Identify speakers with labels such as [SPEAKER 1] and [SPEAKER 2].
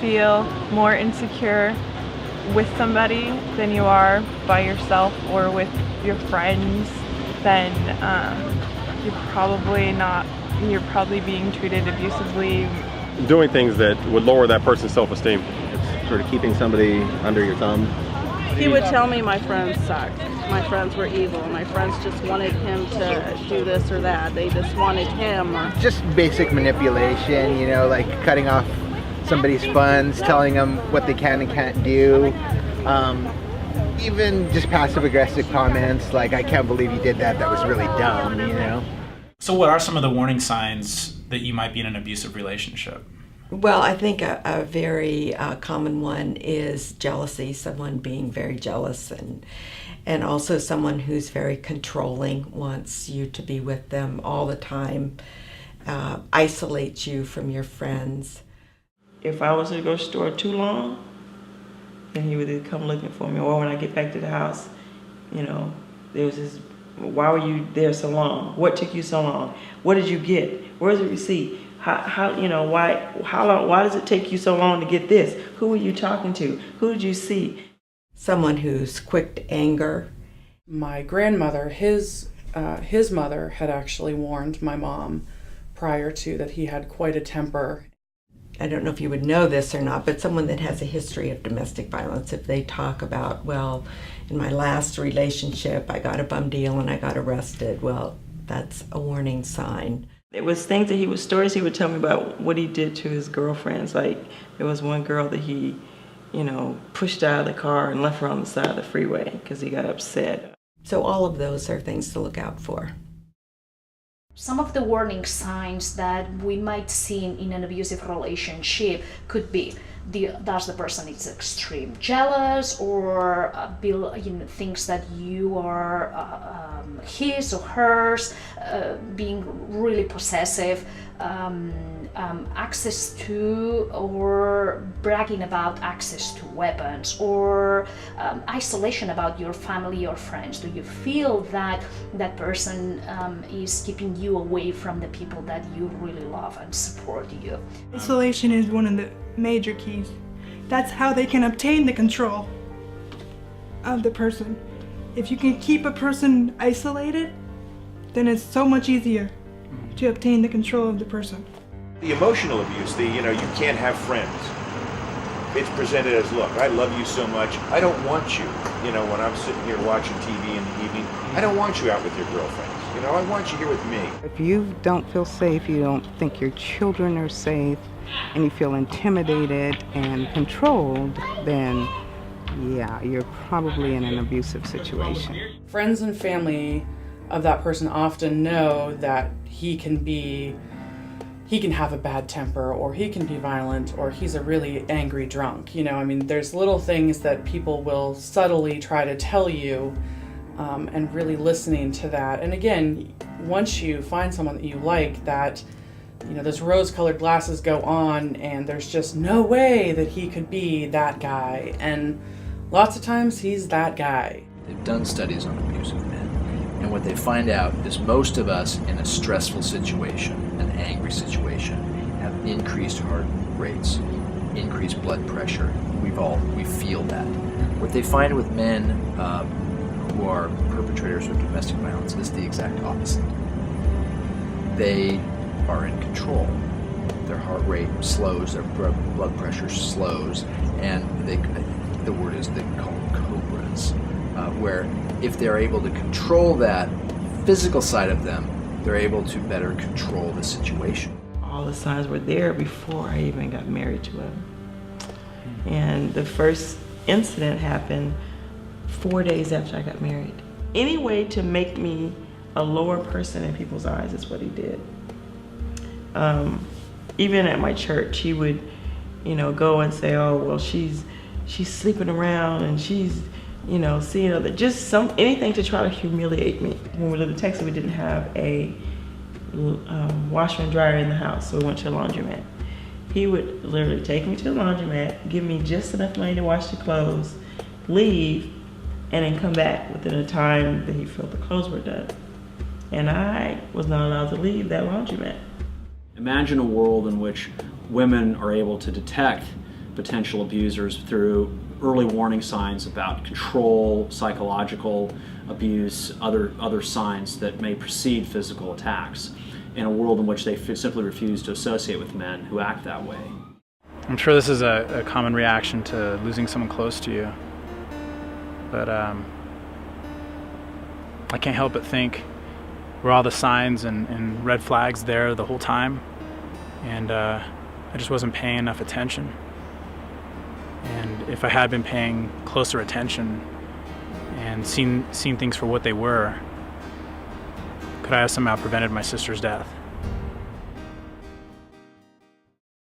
[SPEAKER 1] feel more insecure with somebody than you are by yourself or with your friends, then you're probably being treated abusively.
[SPEAKER 2] Doing things that would lower that person's self-esteem.
[SPEAKER 3] It's sort of keeping somebody under your thumb.
[SPEAKER 4] He would tell me my friends sucked. My friends were evil. My friends just wanted him to do this or that. They just wanted him.
[SPEAKER 5] Just basic manipulation, you know, like cutting off somebody's funds, telling them what they can and can't do. Even just passive-aggressive comments like, I can't believe you did that, that was really dumb, you know?
[SPEAKER 6] So what are some of the warning signs that you might be in an abusive relationship?
[SPEAKER 7] Well, I think a very common one is jealousy, someone being very jealous, and also someone who's very controlling, wants you to be with them all the time, isolates you from your friends.
[SPEAKER 8] If I was to go to the store too long, then he would either come looking for me, or when I get back to the house, you know, there was this, why were you there so long? What took you so long? What did you get? Where's the receipt? How you know, why does it take you so long to get this? Who were you talking to? Who did you see?
[SPEAKER 7] Someone who's quick to anger.
[SPEAKER 9] My grandmother, his mother had actually warned my mom prior to that he had quite a temper.
[SPEAKER 7] I don't know if you would know this or not, but someone that has a history of domestic violence, if they talk about, well, in my last relationship, I got a bum deal and I got arrested, well, that's a warning sign.
[SPEAKER 8] There was things that stories he would tell me about what he did to his girlfriends. Like, there was one girl that he, you know, pushed out of the car and left her on the side of the freeway because he got upset.
[SPEAKER 7] So all of those are things to look out for.
[SPEAKER 10] Some of the warning signs that we might see in an abusive relationship could be does the person is extreme jealous, or thinks that you are his or hers, being really possessive, access to or bragging about access to weapons, or isolation about your family or friends. Do you feel that that person is keeping you away from the people that you really love and support you?
[SPEAKER 11] Isolation is one of the major keys. That's how they can obtain the control of the person. If you can keep a person isolated, then it's so much easier to obtain the control of the person.
[SPEAKER 12] The emotional abuse, you can't have friends. It's presented as, look, I love you so much, I don't want you. When I'm sitting here watching TV in the evening, I don't want you out with your girlfriends. I want you here with me.
[SPEAKER 13] If you don't feel safe, you don't think your children are safe, and you feel intimidated and controlled, then yeah, you're probably in an abusive situation.
[SPEAKER 9] Friends and family of that person often know that he can have a bad temper, or he can be violent, or he's a really angry drunk. There's little things that people will subtly try to tell you, and really listening to that. And again, once you find someone that you like, that those rose-colored glasses go on, and there's just no way that he could be that guy. And lots of times he's that guy.
[SPEAKER 14] They've done studies on abusive men, and what they find out is most of us in a stressful situation, an angry situation, have increased heart rates, increased blood pressure. We feel that. What they find with men who are perpetrators of domestic violence is the exact opposite. They are in control. Their heart rate slows, their blood pressure slows, and the word is they call them cobras, where if they're able to control that physical side of them, they're able to better control the situation.
[SPEAKER 8] All the signs were there before I even got married to him. And the first incident happened 4 days after I got married. Any way to make me a lower person in people's eyes is what he did. Even at my church, he would, go and say, oh, well, she's sleeping around and she's, seeing other, just anything to try to humiliate me. When we lived in Texas, we didn't have a washer and dryer in the house, so we went to a laundromat. He would literally take me to the laundromat, give me just enough money to wash the clothes, leave, and then come back within a time that he felt the clothes were done. And I was not allowed to leave that laundromat.
[SPEAKER 15] Imagine a world in which women are able to detect potential abusers through early warning signs about control, psychological abuse, other signs that may precede physical attacks, in a world in which they simply refuse to associate with men who act that way.
[SPEAKER 16] I'm sure this is a common reaction to losing someone close to you, but I can't help but think, were all the signs and red flags there the whole time? And I just wasn't paying enough attention. And if I had been paying closer attention and seen things for what they were, could I have somehow prevented my sister's death?